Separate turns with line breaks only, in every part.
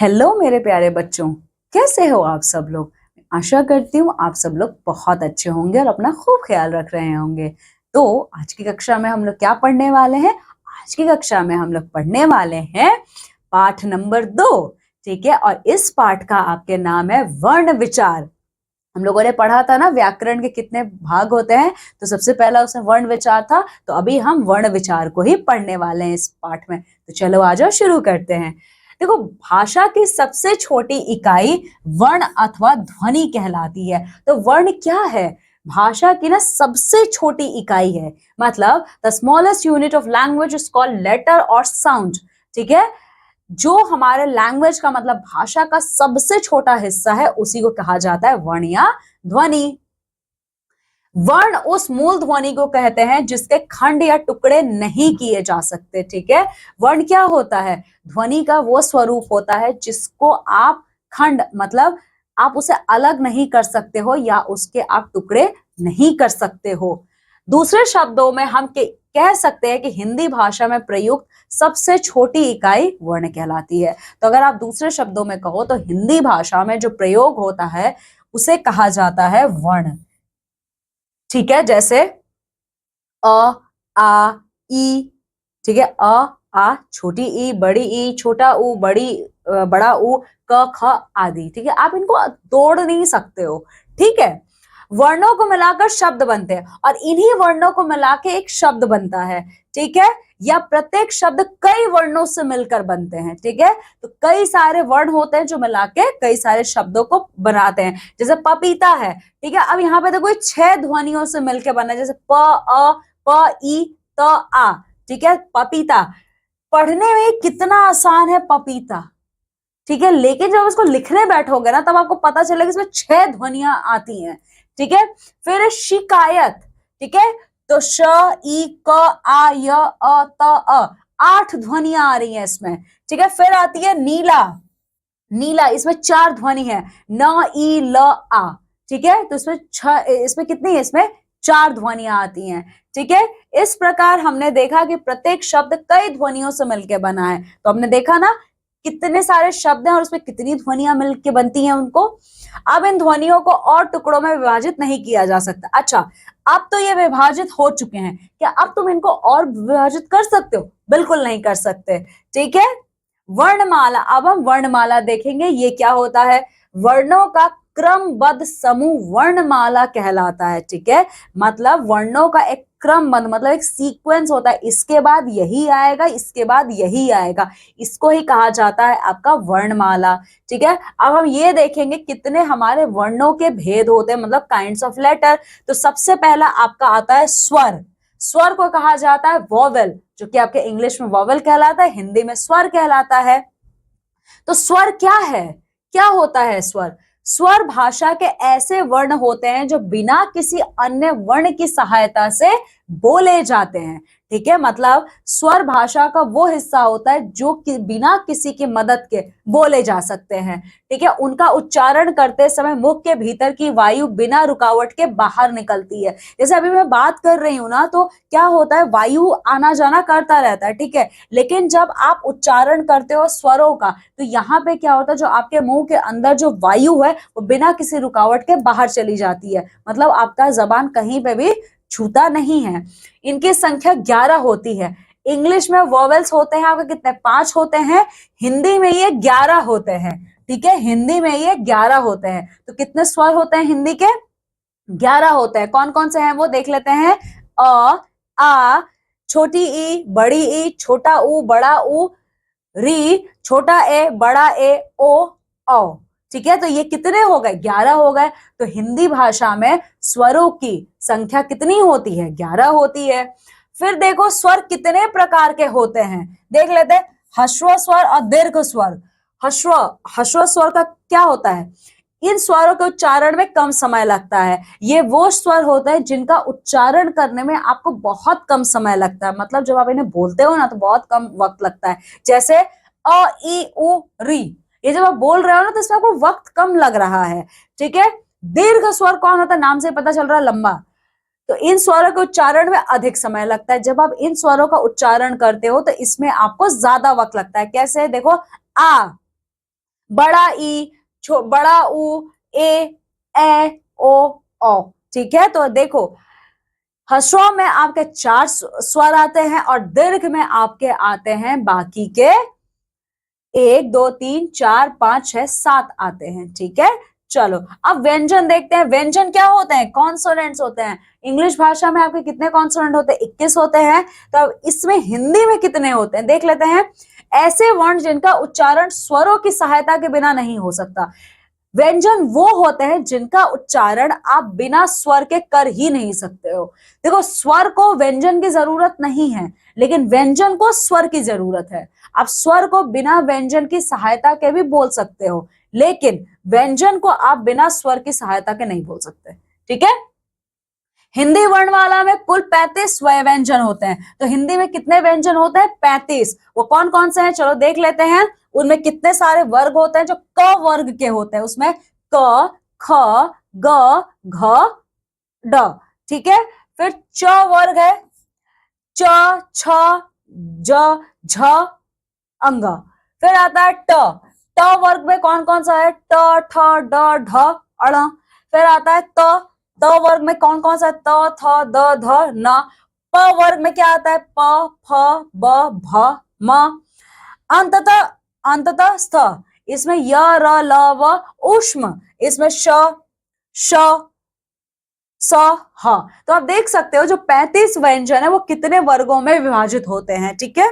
Hello मेरे प्यारे बच्चों, कैसे हो आप सब लोग। आशा करती हूँ आप सब लोग बहुत अच्छे होंगे और अपना खूब ख्याल रख रहे होंगे। तो आज की कक्षा में हम लोग क्या पढ़ने वाले हैं? आज की कक्षा में हम लोग पढ़ने वाले हैं पाठ नंबर 2। ठीक है, और इस पाठ का आपके नाम है वर्ण विचार। हम लोगों ने पढ़ा था ना व्याकरण के कितने भाग होते हैं, तो सबसे पहला उसमें वर्ण विचार था। तो अभी हम वर्ण विचार को ही पढ़ने वाले हैं इस पाठ में। तो चलो आ जाओ, शुरू करते हैं। देखो, भाषा की सबसे छोटी इकाई वर्ण अथवा ध्वनि कहलाती है। तो वर्ण क्या है? भाषा की ना सबसे छोटी इकाई है। मतलब the smallest unit of language is called letter और साउंड। ठीक है, जो हमारे लैंग्वेज का मतलब भाषा का सबसे छोटा हिस्सा है उसी को कहा जाता है वर्ण या ध्वनि। वर्ण उस मूल ध्वनि को कहते हैं जिसके खंड या टुकड़े नहीं किए जा सकते। ठीक है, वर्ण क्या होता है? ध्वनि का वो स्वरूप होता है जिसको आप खंड मतलब आप उसे अलग नहीं कर सकते हो या उसके आप टुकड़े नहीं कर सकते हो। दूसरे शब्दों में हम कह सकते हैं कि हिंदी भाषा में प्रयुक्त सबसे छोटी इकाई वर्ण कहलाती है। तो अगर आप दूसरे शब्दों में कहो तो हिंदी भाषा में जो प्रयोग होता है उसे कहा जाता है वर्ण। ठीक है, जैसे अ, आ, ई। ठीक है, आ, छोटी ई, बड़ी ई, छोटा ऊ, बड़ा ऊ, क ख आदि। ठीक है, आप इनको तोड़ नहीं सकते हो। ठीक है, वर्णों को मिलाकर शब्द बनते हैं और इन्हीं वर्णों को मिला के एक शब्द बनता है। ठीक है, या प्रत्येक शब्द कई वर्णों से मिलकर बनते हैं। ठीक है, तो कई सारे वर्ण होते हैं जो मिला के कई सारे शब्दों को बनाते हैं। जैसे पपीता है। ठीक है, अब यहाँ पे देखो 6 ध्वनियों से मिलकर बना है, जैसे प, अ, प, ई, त, आ। ठीक है, पपीता। पढ़ने में कितना आसान है पपीता। ठीक है, लेकिन जब उसको लिखने बैठोगे ना तब आपको पता चलेगा इसमें 6 ध्वनियां आती हैं। ठीक है, फिर शिकायत। ठीक है, तो श, ई, क, आ, य, अ, त, अ। 8 ध्वनियां आ रही हैं इसमें। ठीक है, फिर आती है नीला। नीला, इसमें 4 ध्वनि है, न, ई, ल, आ। ठीक है, तो इसमें कितनी है? इसमें 4 ध्वनियां आती हैं। ठीक है, इस प्रकार हमने देखा कि प्रत्येक शब्द कई ध्वनियों से मिलकर बना है। तो हमने देखा ना कितने सारे शब्द हैं और उसमें कितनी ध्वनियां मिलकर बनती हैं उनको। अब इन ध्वनियों को और टुकड़ों में विभाजित नहीं किया जा सकता। अच्छा, अब तो ये विभाजित हो चुके हैं, क्या अब तुम इनको और विभाजित कर सकते हो? बिल्कुल नहीं कर सकते। ठीक है, वर्णमाला। अब हम वर्णमाला देखेंगे, ये क्या होता है? वर्णों का क्रमबद्ध समूह वर्णमाला कहलाता है। ठीक है, मतलब वर्णों का एक क्रमबद्ध मतलब एक सीक्वेंस होता है, इसके बाद यही आएगा, इसके बाद यही आएगा, इसको ही कहा जाता है आपका वर्णमाला। ठीक है, अब हम ये देखेंगे कितने हमारे वर्णों के भेद होते हैं, मतलब काइंड्स ऑफ लेटर। तो सबसे पहला आपका आता है स्वर। स्वर को कहा जाता है वॉवेल, जो कि आपके इंग्लिश में वॉवेल कहलाता है, हिंदी में स्वर कहलाता है। तो स्वर क्या है? क्या होता है स्वर? स्वर भाषा के ऐसे वर्ण होते हैं जो बिना किसी अन्य वर्ण की सहायता से बोले जाते हैं। ठीक है, मतलब स्वर भाषा का वो हिस्सा होता है जो बिना किसी की मदद के बोले जा सकते हैं। ठीक है, उनका उच्चारण करते समय मुख के भीतर की वायु बिना रुकावट के बाहर निकलती है। जैसे अभी मैं बात कर रही हूं ना, तो क्या होता है, वायु आना जाना करता रहता है। ठीक है, लेकिन जब आप उच्चारण करते हो स्वरों का, तो यहाँ पे क्या होता है, जो आपके मुंह के अंदर जो वायु है वो बिना किसी रुकावट के बाहर चली जाती है। मतलब आपका जबान कहीं पे भी छूता नहीं है। इनकी संख्या 11 होती है। इंग्लिश में वॉवेल्स होते हैं आपके कितने? 5 होते हैं। हिंदी में ये 11 होते हैं। ठीक है, हिंदी में ये 11 होते हैं। तो कितने स्वर होते हैं हिंदी के? 11 होते हैं। कौन कौन से हैं वो देख लेते हैं। अ, आ, छोटी ई, बड़ी ई, छोटा ऊ, बड़ा ऊ, री, छोटा ए, बड़ा ए, ओ, औ। ठीक है, तो ये कितने हो गए? 11 हो गए। तो हिंदी भाषा में स्वरों की संख्या कितनी होती है? 11 होती है। फिर देखो स्वर कितने प्रकार के होते हैं, देख लेते हैं। ह्रस्व स्वर और दीर्घ स्वर। ह्रस्व ह्रस्व स्वर का क्या होता है? इन स्वरों के उच्चारण में कम समय लगता है। ये वो स्वर होता है जिनका उच्चारण करने में आपको बहुत कम समय लगता है, मतलब जब आप इन्हें बोलते हो ना तो बहुत कम वक्त लगता है। जैसे अ, ई, उ, री, ये जब आप बोल रहे हो ना तो इसमें आपको वक्त कम लग रहा है। ठीक है, दीर्घ स्वर कौन होता है? नाम से पता चल रहा है, लंबा। तो इन स्वरों के उच्चारण में अधिक समय लगता है। जब आप इन स्वरों का उच्चारण करते हो तो इसमें आपको ज्यादा वक्त लगता है। कैसे? देखो, आ, बड़ा ई, बड़ा ऊ, ए ओ औ। ठीक है, तो देखो ह्रस्व में आपके 4 स्वर आते हैं और दीर्घ में आपके आते हैं बाकी के 1 2 3 4 5 6 7 आते हैं। ठीक है, चलो अब व्यंजन देखते हैं। व्यंजन क्या होते हैं? कॉन्सोनेंट्स होते हैं। इंग्लिश भाषा में आपके कितने कॉन्सोनेंट होते हैं? 21 होते हैं। तो अब इसमें हिंदी में कितने होते हैं देख लेते हैं। ऐसे वर्ण जिनका उच्चारण स्वरों की सहायता के बिना नहीं हो सकता। व्यंजन वो होते हैं जिनका उच्चारण आप बिना स्वर के कर ही नहीं सकते हो। देखो स्वर को व्यंजन की जरूरत नहीं है, लेकिन व्यंजन को स्वर की जरूरत है। आप स्वर को बिना व्यंजन की सहायता के भी बोल सकते हो, लेकिन व्यंजन को आप बिना स्वर की सहायता के नहीं बोल सकते। ठीक है, हिंदी वर्णमाला में कुल 35 स्वय व्यंजन होते हैं। तो हिंदी में कितने व्यंजन होते हैं? 35। वो कौन कौन से हैं चलो देख लेते हैं। उनमें कितने सारे वर्ग होते हैं जो क वर्ग के होते हैं। उसमें क, ख, ग, घ, ड। ठीक है, फिर च वर्ग है, च, छ, ज, झ, अंग। फिर आता है ट। ट वर्ग में कौन कौन सा है? ट, ठ, ड, ढ, अण। फिर आता है त। त वर्ग में कौन कौन सा है? त, थ, द, ध, न। प वर्ग में क्या आता है? प, फ, ब, भ, म। अंततः अंततः स्थ। इसमें य, र, ल, व, ऊष्म। इसमें श, श, स, ह। तो आप देख सकते हो जो 35 व्यंजन है वो कितने वर्गों में विभाजित होते हैं। ठीक है,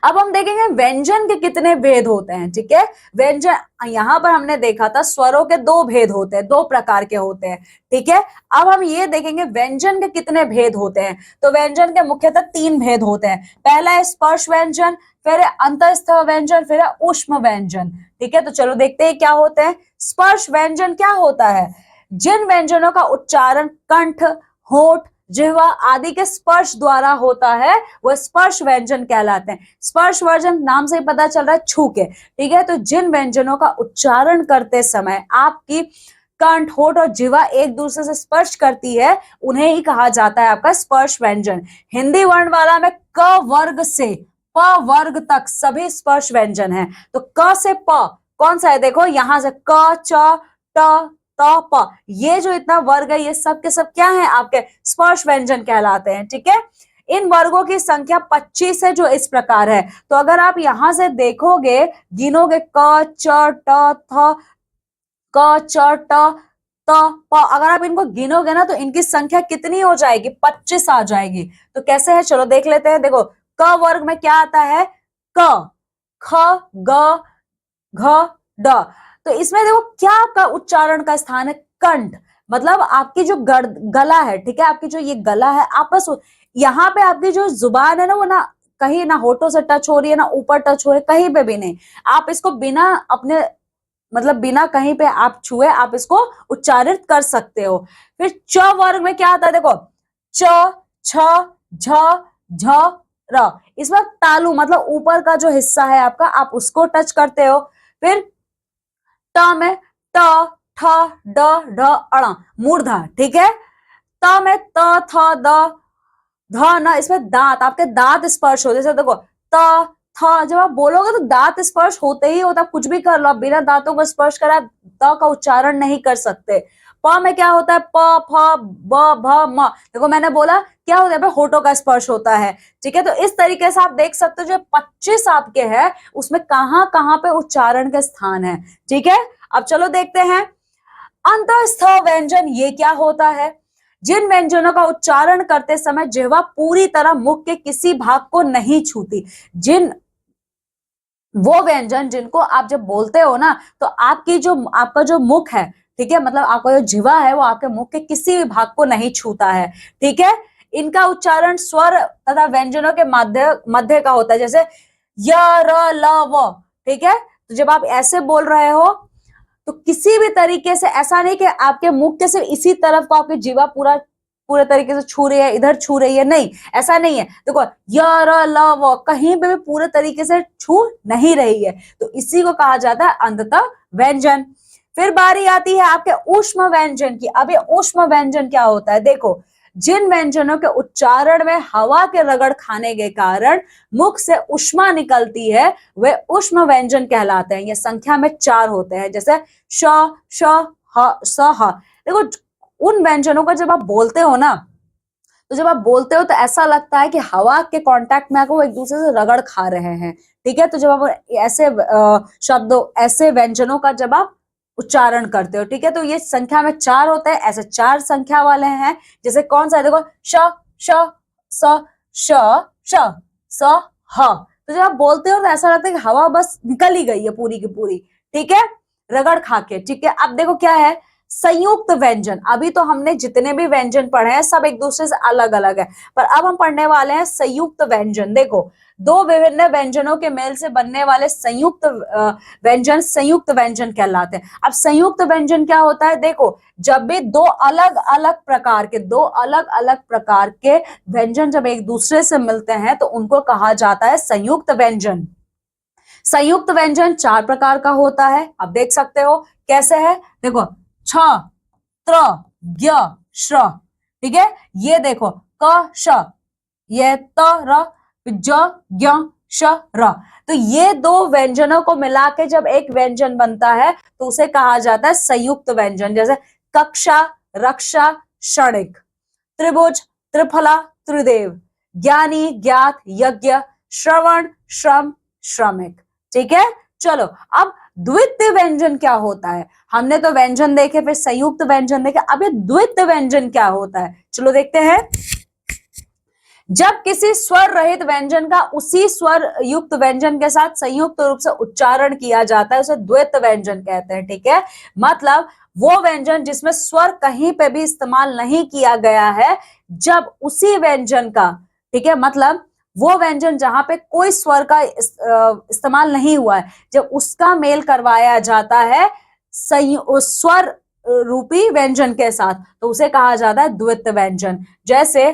अब हम देखेंगे व्यंजन के कितने भेद होते हैं। ठीक है, व्यंजन यहां पर हमने देखा था स्वरों के 2 भेद होते हैं, 2 प्रकार के होते हैं। ठीक है, अब हम ये देखेंगे व्यंजन के कितने भेद होते हैं। तो व्यंजन के मुख्यतः 3 भेद होते हैं। पहला है स्पर्श व्यंजन, फिर है अंतःस्थ व्यंजन, फिर है ऊष्म व्यंजन। ठीक है, तो चलो देखते हैं क्या होते हैं। स्पर्श व्यंजन क्या होता है? जिन व्यंजनों का उच्चारण कंठ, होंठ, जिह्वा आदि के स्पर्श द्वारा होता है वो स्पर्श व्यंजन कहलाते हैं। स्पर्श व्यंजन नाम से ही पता चल रहा है छू के। ठीक है, तो जिन व्यंजनों का उच्चारण करते समय आपकी कंठ, होंठ और जिह्वा एक दूसरे से स्पर्श करती है उन्हें ही कहा जाता है आपका स्पर्श व्यंजन। हिंदी वर्णमाला में क वर्ग से प वर्ग तक सभी स्पर्श व्यंजन है। तो क से प कौन सा है? देखो यहां से क, च, ट, त, प, ये जो इतना वर्ग है ये सब के सब क्या है? आपके स्पर्श व्यंजन कहलाते हैं। ठीक है, इन वर्गों की संख्या 25 है जो इस प्रकार है। तो अगर आप यहां से देखोगे, गिनोगे क, च, ट, थ, क, च, ट, त, प, अगर आप इनको गिनोगे ना तो इनकी संख्या कितनी हो जाएगी? 25 आ जाएगी। तो कैसे है चलो देख लेते हैं। देखो क वर्ग में क्या आता है? क, ख, ग, घ, ड। तो इसमें देखो क्या का उच्चारण का स्थान है? कंठ। मतलब आपकी जो गला है, ठीक है, आपकी जो ये गला है आपस यहाँ पे आपकी जो जुबान है ना वो ना कहीं ना होठों से टच हो रही है ना ऊपर टच हो रही है, कहीं पे भी नहीं। आप इसको बिना अपने मतलब बिना कहीं पे आप छुए आप इसको उच्चारित कर सकते हो। फिर च वर्ग में क्या आता है? देखो च, छ, झ, झ, र। इसमें तालु मतलब ऊपर का जो हिस्सा है आपका आप उसको टच करते हो। फिर ट में ट, ठ, ड, ढ, अण मूर्धा। ठीक है, त में त, थ, द, ध, न। इसमें दांत आपके दांत स्पर्श होते। जैसे देखो त, थ, जब आप बोलोगे तो दांत स्पर्श होते ही होता। कुछ भी कर लो आप बिना दांतों को स्पर्श करे आप त का उच्चारण नहीं कर सकते। प में क्या होता है? प, फ, ब, भ, म। देखो मैंने बोला क्या होता है? होठों का स्पर्श होता है। ठीक है, तो इस तरीके से आप देख सकते हो जो 25 आपके है उसमें कहां कहां पे उच्चारण के स्थान है। ठीक है, अब चलो देखते हैं अंतःस्थ व्यंजन ये क्या होता है। जिन व्यंजनों का उच्चारण करते समय जिह्वा पूरी तरह मुख के किसी भाग को नहीं छूती। जिन वो व्यंजन जिनको आप जब बोलते हो ना तो आपकी जो आपका जो मुख है, ठीक है, मतलब आपका जो जिह्वा है वो आपके मुख के किसी भी भाग को नहीं छूता है। ठीक है, इनका उच्चारण स्वर तथा व्यंजनों के मध्य मध्य का होता है। जैसे य, र, ल, व। ठीक है, तो जब आप ऐसे बोल रहे हो तो किसी भी तरीके से ऐसा नहीं कि आपके मुख के सिर्फ इसी तरफ को आपकी जीवा पूरे तरीके से छू रही है, इधर छू रही है, नहीं ऐसा नहीं है। देखो य, र, ल, व कहीं पे भी पूरे तरीके से छू नहीं रही है, तो इसी को कहा जाता है अंततः व्यंजन। फिर बारी आती है आपके ऊष्म व्यंजन की। अब ये ऊष्म व्यंजन क्या होता है? देखो जिन व्यंजनों के उच्चारण में हवा के रगड़ खाने के कारण मुख से ऊष्मा निकलती है वे ऊष्म व्यंजन कहलाते हैं। ये संख्या में 4 होते हैं, जैसे श, श, ह, स, ह। देखो उन व्यंजनों का जब आप बोलते हो ना, तो जब आप बोलते हो तो ऐसा लगता है कि हवा के कांटेक्ट में आकर वो एक दूसरे से रगड़ खा रहे हैं, ठीक है। तो जब आप ऐसे शब्दों, ऐसे व्यंजनों का जब आप उच्चारण करते हो, ठीक है, तो ये संख्या में 4 होते हैं, ऐसे 4 संख्या वाले हैं। जैसे कौन सा है, देखो श, श, स, श, श, स, ह। तो जब आप बोलते हो तो ऐसा लगता है कि हवा बस निकल ही गई है पूरी की पूरी, ठीक है, रगड़ खा के, ठीक है। अब देखो क्या है संयुक्त व्यंजन। अभी तो हमने जितने भी व्यंजन पढ़े हैं सब एक दूसरे से अलग अलग है, पर अब हम पढ़ने वाले हैं संयुक्त व्यंजन। देखो दो विभिन्न व्यंजनों के मेल से बनने वाले संयुक्त व्यंजन संयुक्त व्यंजन कहलाते हैं। अब संयुक्त व्यंजन क्या होता है, देखो जब भी दो अलग अलग प्रकार के व्यंजन जब एक दूसरे से मिलते हैं तो उनको कहा जाता है संयुक्त व्यंजन। संयुक्त व्यंजन 4 प्रकार का होता है, अब देख सकते हो कैसे है। देखो छ, त्र, ज्ञ, श्र, ठीक है। ये देखो क, श, ये त, र, ज, ज्ञ, श, र। तो ये दो व्यंजनों को मिला के जब एक व्यंजन बनता है तो उसे कहा जाता है संयुक्त व्यंजन। जैसे कक्षा, रक्षा, क्षणिक, त्रिभुज, त्रिफला, त्रिदेव, ज्ञानी, ज्ञात, यज्ञ, श्रवण, श्रम, श्रमिक, ठीक है। चलो अब द्वितीय व्यंजन क्या होता है, हमने तो व्यंजन देखे, फिर संयुक्त व्यंजन देखे, अब ये द्वितीय व्यंजन क्या होता है, चलो देखते हैं। जब किसी स्वर रहित व्यंजन का उसी स्वर युक्त व्यंजन के साथ संयुक्त रूप से उच्चारण किया जाता है उसे द्वैत व्यंजन कहते हैं, ठीक है। मतलब वो व्यंजन जिसमें स्वर कहीं पे भी इस्तेमाल नहीं किया गया है, जब उसी व्यंजन का, ठीक है, मतलब वो व्यंजन जहां पे कोई स्वर का इस्तेमाल नहीं हुआ है, जब उसका मेल करवाया जाता है स्वर रूपी व्यंजन के साथ तो उसे कहा जाता है द्वित व्यंजन। जैसे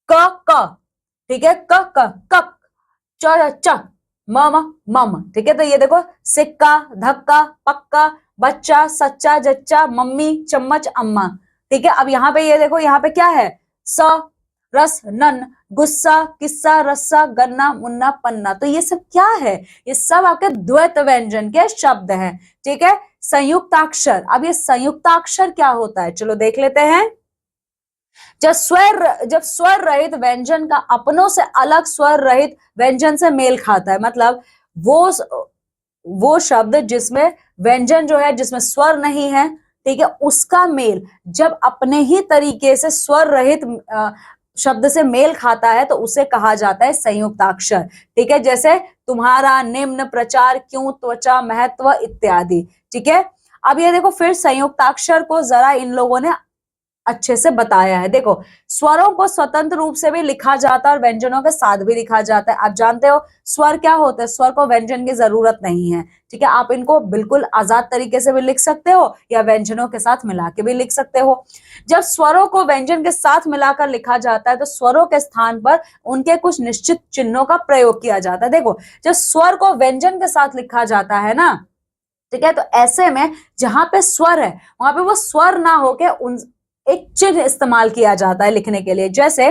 क, क, ठीक है, क, क, कक, च, च, म, मम, ठीक है। तो ये देखो सिक्का, धक्का, पक्का, बच्चा, सच्चा, जच्चा, मम्मी, चम्मच, अम्मा, ठीक है। अब यहाँ पे ये देखो, यहाँ पे क्या है, स, रस, नन, गुस्सा, किस्सा, रस्सा, गन्ना, मुन्ना, पन्ना। तो ये सब क्या है, ये सब आपके द्वैत व्यंजन के शब्द हैं, ठीक है। संयुक्ताक्षर, अब ये संयुक्ताक्षर क्या होता है, चलो देख लेते हैं। जब स्वर रहित व्यंजन का अपनों से अलग स्वर रहित व्यंजन से मेल खाता है, मतलब वो शब्द जिसमें व्यंजन जो है जिसमें स्वर नहीं है, ठीक है, उसका मेल जब अपने ही तरीके से स्वर रहित शब्द से मेल खाता है तो उसे कहा जाता है संयुक्ताक्षर, ठीक है। जैसे तुम्हारा, निम्न, प्रचार, क्यों, त्वचा, महत्व इत्यादि, ठीक है। अब ये देखो फिर संयुक्ताक्षर को जरा इन लोगों ने अच्छे से बताया है। देखो स्वरों को स्वतंत्र रूप से भी लिखा जाता है और व्यंजनों के साथ भी लिखा जाता है। आप जानते हो स्वर क्या होता है, स्वर को व्यंजन की जरूरत नहीं है, ठीक है। आप इनको बिल्कुल आजाद तरीके से भी लिख सकते हो या व्यंजनों के साथ मिला के भी लिख सकते हो। जब स्वरों को व्यंजन के साथ मिलाकर लिखा जाता है तो स्वरों के स्थान पर उनके कुछ निश्चित चिन्हों का प्रयोग किया जाता है। देखो जब स्वर को व्यंजन के साथ लिखा जाता है ना, ठीक है, तो ऐसे में जहां पे स्वर है वहां पे वो स्वर ना होके उन एक चिन्ह इस्तेमाल किया जाता है लिखने के लिए। जैसे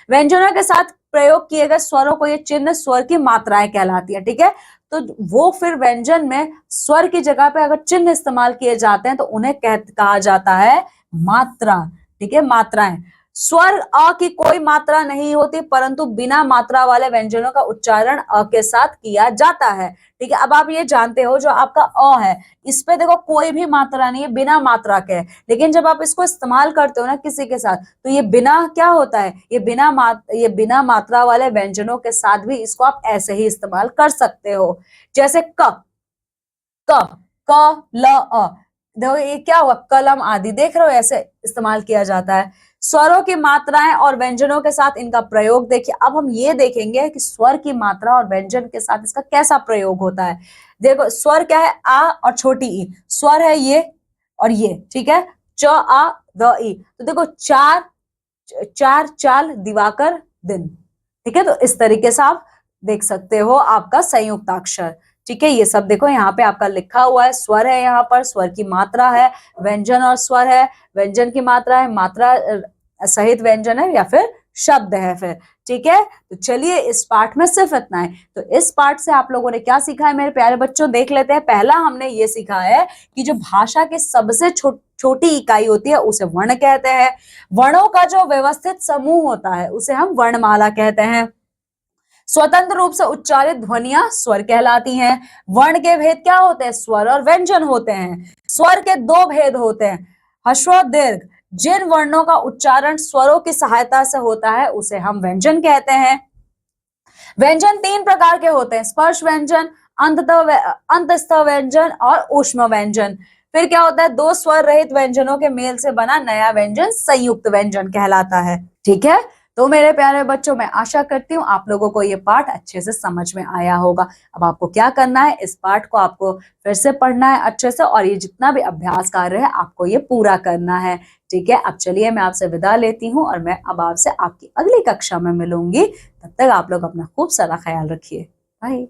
व्यंजनों के साथ प्रयोग किए गए स्वरों को ये चिन्ह स्वर की मात्राएं कहलाती है, ठीक है। तो वो फिर व्यंजन में स्वर की जगह पे अगर चिन्ह इस्तेमाल किए जाते हैं तो उन्हें कहा जाता है मात्रा, ठीक है, मात्राएं। स्वर अ की कोई मात्रा नहीं होती परंतु बिना मात्रा वाले व्यंजनों का उच्चारण अ के साथ किया जाता है, ठीक है। अब आप ये जानते हो जो आपका अ है इस पे देखो कोई भी मात्रा नहीं है, बिना मात्रा के है, लेकिन जब आप इसको इस्तेमाल करते हो ना किसी के साथ तो ये बिना क्या होता है, ये बिना मात्रा वाले व्यंजनों के साथ भी इसको आप ऐसे ही इस्तेमाल कर सकते हो। जैसे क, क, क, ल, अ, देखो ये क्या हुआ, कलम आदि, देख रहे हो ऐसे इस्तेमाल किया जाता है। स्वरों की मात्राएं और व्यंजनों के साथ इनका प्रयोग देखिए। अब हम ये देखेंगे कि स्वर की मात्रा और व्यंजन के साथ इसका कैसा प्रयोग होता है। देखो स्वर क्या है, आ और छोटी ई, स्वर है ये और ये, ठीक है, च, आ, द, ई। तो देखो चार, चार, चाल, दिवाकर, दिन, ठीक है। तो इस तरीके से आप देख सकते हो आपका संयुक्ताक्षर, ठीक है। ये सब देखो यहाँ पे आपका लिखा हुआ है, स्वर है, यहाँ पर स्वर की मात्रा है, व्यंजन और स्वर है, व्यंजन की मात्रा है, मात्रा सहित व्यंजन है या फिर शब्द है फिर, ठीक है। तो चलिए इस पार्ट में सिर्फ इतना है। तो इस पार्ट से आप लोगों ने क्या सीखा है मेरे प्यारे बच्चों, देख लेते हैं। पहला हमने ये सीखा है कि जो भाषा के सबसे छोटी इकाई होती है उसे वर्ण कहते हैं। वर्णों का जो व्यवस्थित समूह होता है उसे हम वर्णमाला कहते हैं। स्वतंत्र रूप से उच्चारित ध्वनियां स्वर कहलाती हैं। वर्ण के भेद क्या होते हैं, स्वर और व्यंजन होते हैं। स्वर के दो भेद होते हैं, ह्रस्व और दीर्घ। जिन वर्णों का उच्चारण स्वरों की सहायता से होता है उसे हम व्यंजन कहते हैं। व्यंजन तीन प्रकार के होते हैं, स्पर्श व्यंजन, अंतस्थ व्यंजन और ऊष्म व्यंजन। फिर क्या होता है, दो स्वर रहित व्यंजनों के मेल से बना नया व्यंजन संयुक्त व्यंजन कहलाता है, ठीक है। तो मेरे प्यारे बच्चों, मैं आशा करती हूँ आप लोगों को ये पाठ अच्छे से समझ में आया होगा। अब आपको क्या करना है, इस पाठ को आपको फिर से पढ़ना है अच्छे से, और ये जितना भी अभ्यास कार्य है आपको ये पूरा करना है, ठीक है। अब चलिए मैं आपसे विदा लेती हूँ और मैं अब आपसे आपकी अगली कक्षा में मिलूंगी। तब तक आप लोग अपना खूब सारा ख्याल रखिए। बाय।